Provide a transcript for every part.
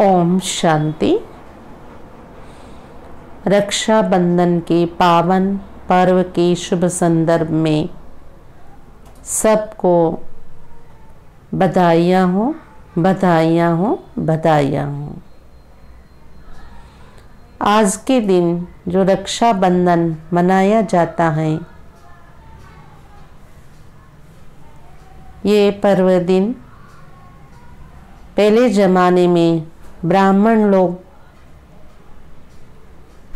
ओम शांति। रक्षाबंधन के पावन पर्व के शुभ संदर्भ में सबको बधाइयाँ हो, बधाइयाँ हो, बधाइयाँ हो। आज के दिन जो रक्षाबंधन मनाया जाता है, ये पर्व दिन पहले ज़माने में ब्राह्मण लोग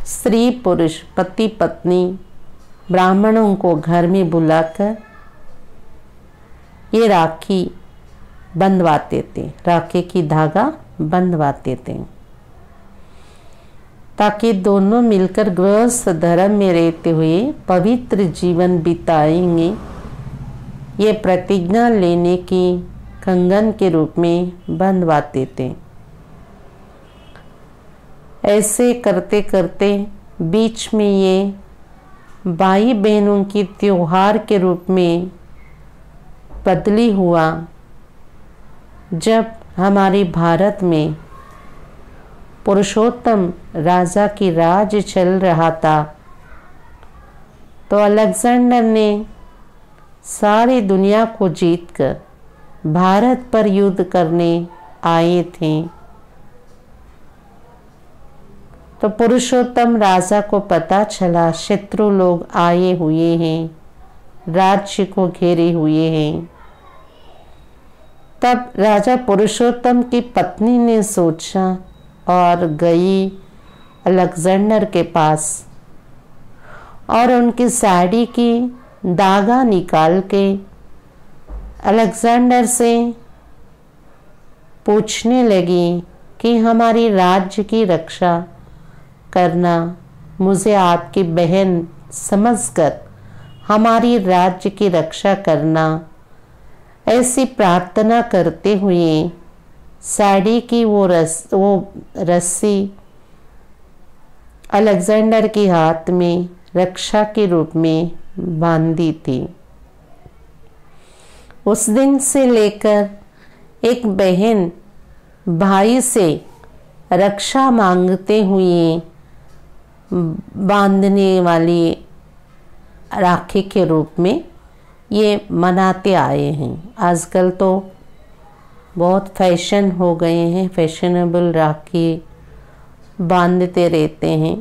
स्त्री पुरुष पति पत्नी ब्राह्मणों को घर में बुलाकर ये राखी बंधवाते थे, राखी की धागा बंधवाते थे, ताकि दोनों मिलकर गृहस्थ धर्म में रहते हुए पवित्र जीवन बिताएंगे। ये प्रतिज्ञा लेने की कंगन के रूप में बंधवाते थे। ऐसे करते करते बीच में ये भाई बहनों की त्योहार के रूप में बदली हुआ। जब हमारे भारत में पुरुषोत्तम राजा की राज चल रहा था, तो अलेक्जेंडर ने सारी दुनिया को जीतकर भारत पर युद्ध करने आए थे। तो पुरुषोत्तम राजा को पता चला शत्रु लोग आए हुए हैं, राज्य को घेरे हुए हैं। तब राजा पुरुषोत्तम की पत्नी ने सोचा और गई अलेक्जेंडर के पास और उनकी साड़ी की धागा निकाल के अलेक्जेंडर से पूछने लगी कि हमारी राज्य की रक्षा करना, मुझे आपकी बहन समझकर हमारी राज्य की रक्षा करना। ऐसी प्रार्थना करते हुए साड़ी की वो रस्सी अलेक्जेंडर के हाथ में रक्षा के रूप में बांधी थी। उस दिन से लेकर एक बहन भाई से रक्षा मांगते हुए बांधने वाली राखी के रूप में ये मनाते आए हैं। आजकल तो बहुत फैशन हो गए हैं, फैशनेबल राखी बांधते रहते हैं,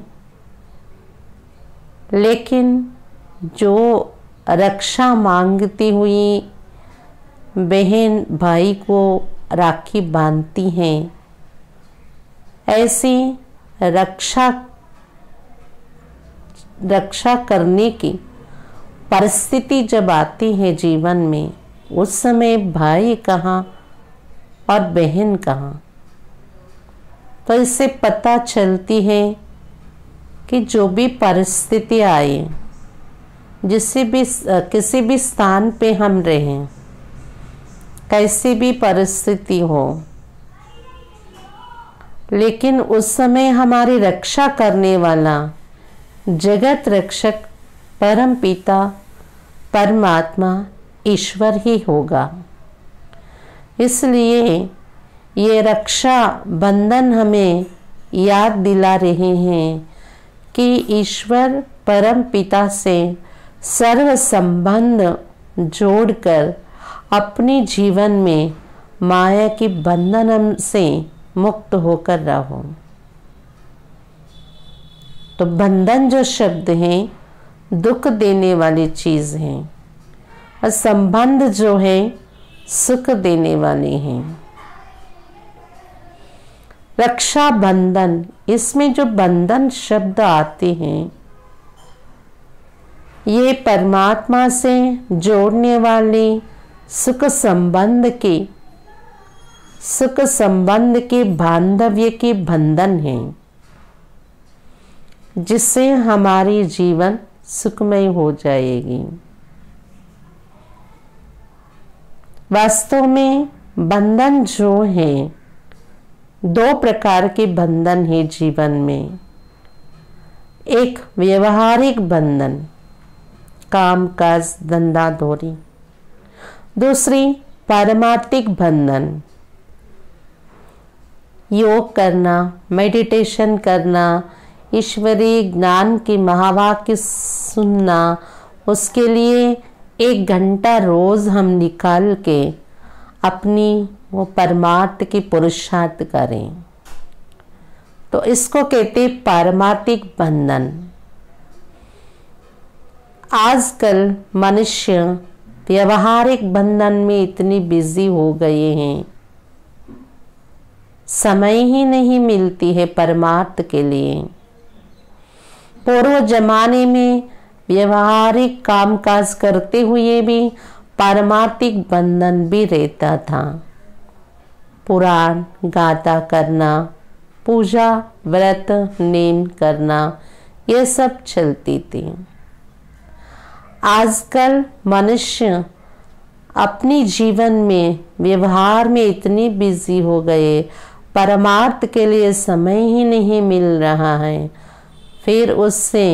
लेकिन जो रक्षा मांगती हुई बहन भाई को राखी बांधती हैं, ऐसी रक्षा करने की परिस्थिति जब आती है जीवन में, उस समय भाई कहाँ और बहन कहाँ। तो इससे पता चलती है कि जो भी परिस्थिति आए, किसी भी स्थान पे हम रहें, कैसी भी परिस्थिति हो, लेकिन उस समय हमारी रक्षा करने वाला जगत रक्षक परम पिता परमात्मा ईश्वर ही होगा। इसलिए ये रक्षा बंधन हमें याद दिला रहे हैं कि ईश्वर परम पिता से सर्व संबंध जोड़कर अपने जीवन में माया की बंधन से मुक्त होकर रहो। तो बंधन जो शब्द है दुख देने वाली चीज है, और संबंध जो है सुख देने वाले हैं। रक्षा बंधन, इसमें जो बंधन शब्द आते हैं, ये परमात्मा से जोड़ने वाले सुख संबंध के बांधव्य के बंधन है, जिससे हमारी जीवन सुखमय हो जाएगी। वास्तव में बंधन जो है, दो प्रकार के बंधन है जीवन में। एक व्यवहारिक बंधन, काम काज धंधा दौरी। दूसरी पारमार्थिक बंधन, योग करना, मेडिटेशन करना, ईश्वरीय ज्ञान की महावाक्य सुनना, उसके लिए 1 घंटा रोज हम निकाल के अपनी वो परमार्थ की पुरुषार्थ करें। तो इसको कहते पारमार्थिक बंधन। आजकल मनुष्य व्यवहारिक बंधन में इतनी बिजी हो गए हैं, समय ही नहीं मिलती है परमार्थ के लिए। पूर्व जमाने में व्यवहारिक कामकाज करते हुए भी पारमार्थिक बंधन भी रहता था। पुराण गाथा करना, पूजा व्रत नेम करना, ये सब चलती थी। आजकल मनुष्य अपनी जीवन में व्यवहार में इतनी बिजी हो गए, परमार्थ के लिए समय ही नहीं मिल रहा है, फिर उससे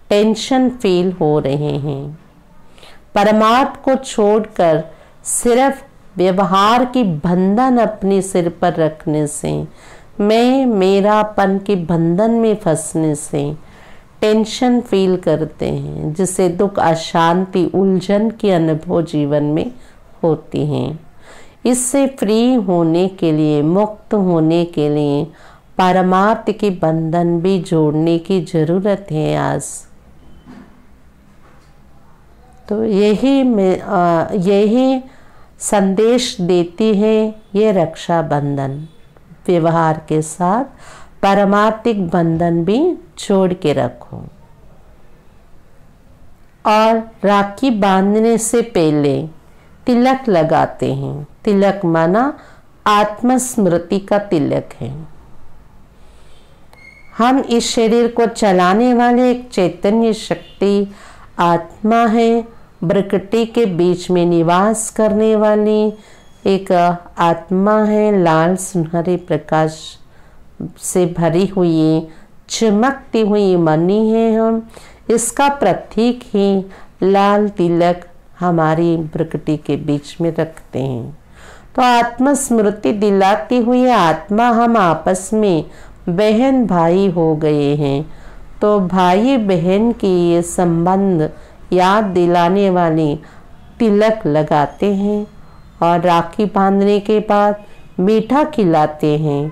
टेंशन फील हो रहे हैं। परमार्थ को छोड़कर सिर्फ व्यवहार की बंधन अपने सिर पर रखने से, मैं मेरापन के बंधन में फंसने से टेंशन फील करते हैं, जिससे दुख, अशांति, उलझन की अनुभव जीवन में होती हैं। इससे फ्री होने के लिए, मुक्त होने के लिए परमार्थ के बंधन भी जोड़ने की जरूरत है आज। तो यही संदेश देती है ये रक्षाबंधन। व्यवहार के साथ पारमार्थिक बंधन भी जोड़ के रखो। और राखी बांधने से पहले तिलक लगाते हैं। तिलक माना आत्मस्मृति का तिलक है। हम इस शरीर को चलाने वाले एक चैतन्य शक्ति आत्मा है, प्रकृति के बीच में निवास करने वाली एक आत्मा है, लाल सुनहरे प्रकाश से भरी हुई, चमकती हुई मणि है हम। इसका प्रतीक ही लाल तिलक हमारी प्रकृति के बीच में रखते हैं। तो आत्मस्मृति दिलाती हुई आत्मा हम आपस में बहन भाई हो गए हैं। तो भाई बहन की ये संबंध याद दिलाने वाली तिलक लगाते हैं और राखी बांधने के बाद मीठा खिलाते हैं।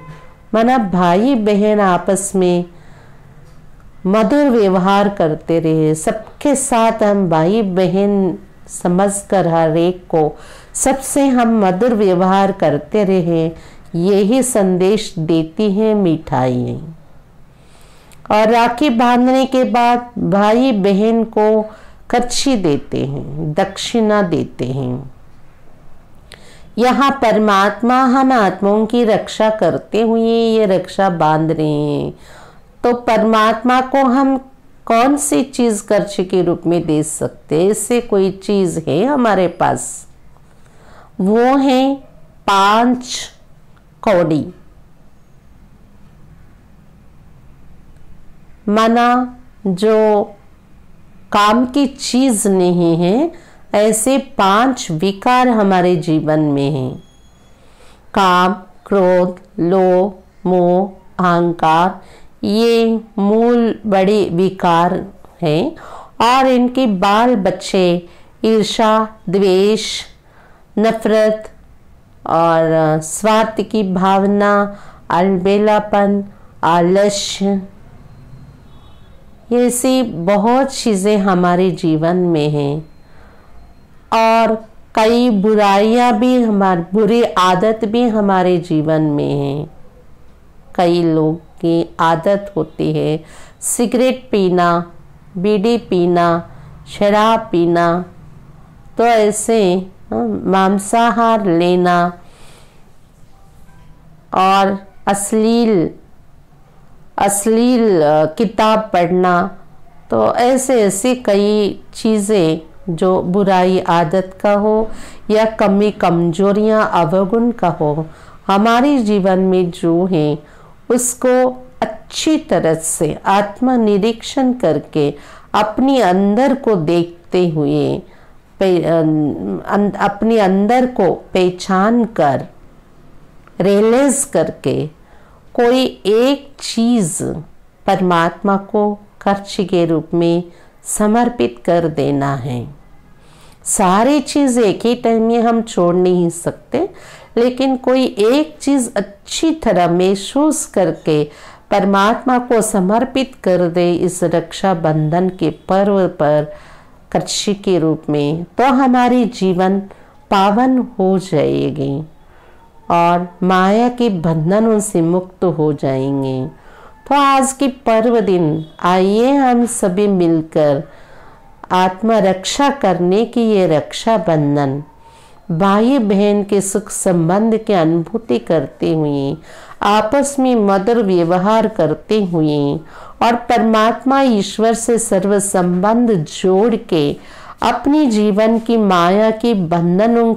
माना भाई बहन आपस में मधुर व्यवहार करते रहे, सबके साथ हम भाई बहन समझकर हर एक को सबसे हम मधुर व्यवहार करते रहे, यही संदेश देती है मिठाई। और राखी बांधने के बाद भाई बहन को कच्छी देते हैं, दक्षिणा देते हैं। यहाँ परमात्मा हम आत्माओं की रक्षा करते हुए ये रक्षा बांध रहे हैं। तो परमात्मा को हम कौन सी चीज कर्ज के रूप में दे सकते हैं? इससे कोई चीज है हमारे पास, वो है 5 कौड़ी। माना जो काम की चीज नहीं है, ऐसे 5 विकार हमारे जीवन में हैं। काम, क्रोध, लोभ, मोह, अहंकार, ये मूल बड़े विकार हैं। और इनके बाल बच्चे ईर्ष्या, द्वेष, नफरत और स्वार्थ की भावना, अलबेलापन, आलस्य, ये ऐसी बहुत चीज़ें हमारे जीवन में हैं। और कई बुराइयां भी, हमारी बुरी आदत भी हमारे जीवन में है। कई लोग की आदत होती है सिगरेट पीना, बीड़ी पीना, शराब पीना, तो ऐसे मांसाहार लेना और अश्लील किताब पढ़ना, तो ऐसे कई चीज़ें जो बुराई आदत का हो या कमी कमजोरियां अवगुण का हो हमारे जीवन में जो है, उसको अच्छी तरह से आत्मनिरीक्षण करके अपने अंदर को देखते हुए, अपने अंदर को पहचान कर, रियलाइज करके कोई एक चीज परमात्मा को खर्च के रूप में समर्पित कर देना है। सारी चीज एक ही टाइम में हम छोड़ नहीं सकते, लेकिन कोई एक चीज अच्छी तरह महसूस करके परमात्मा को समर्पित कर दे इस रक्षा बंधन के पर्व पर खर्ची के रूप में, तो हमारी जीवन पावन हो जाएगी और माया के बंधनों से मुक्त हो जाएंगे। तो आज के पर्व दिन आइए हम सभी मिलकर आत्मा रक्षा करने की ये रक्षा बंधन, भाई बहन के सुख संबंध की अनुभूति करते हुए, आपस में मधुर व्यवहार करते हुए और परमात्मा ईश्वर से सर्व संबंध जोड़ के अपने जीवन की माया के बंधनों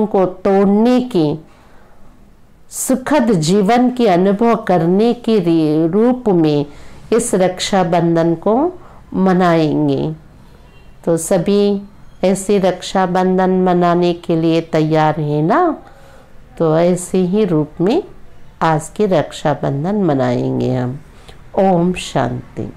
को तोड़ने की सुखद जीवन के अनुभव करने के रूप में इस रक्षा बंधन को मनाएंगे। तो सभी ऐसे रक्षा बंधन मनाने के लिए तैयार है ना? तो ऐसे ही रूप में आज के रक्षा बंधन मनाएंगे हम। ओम शांति।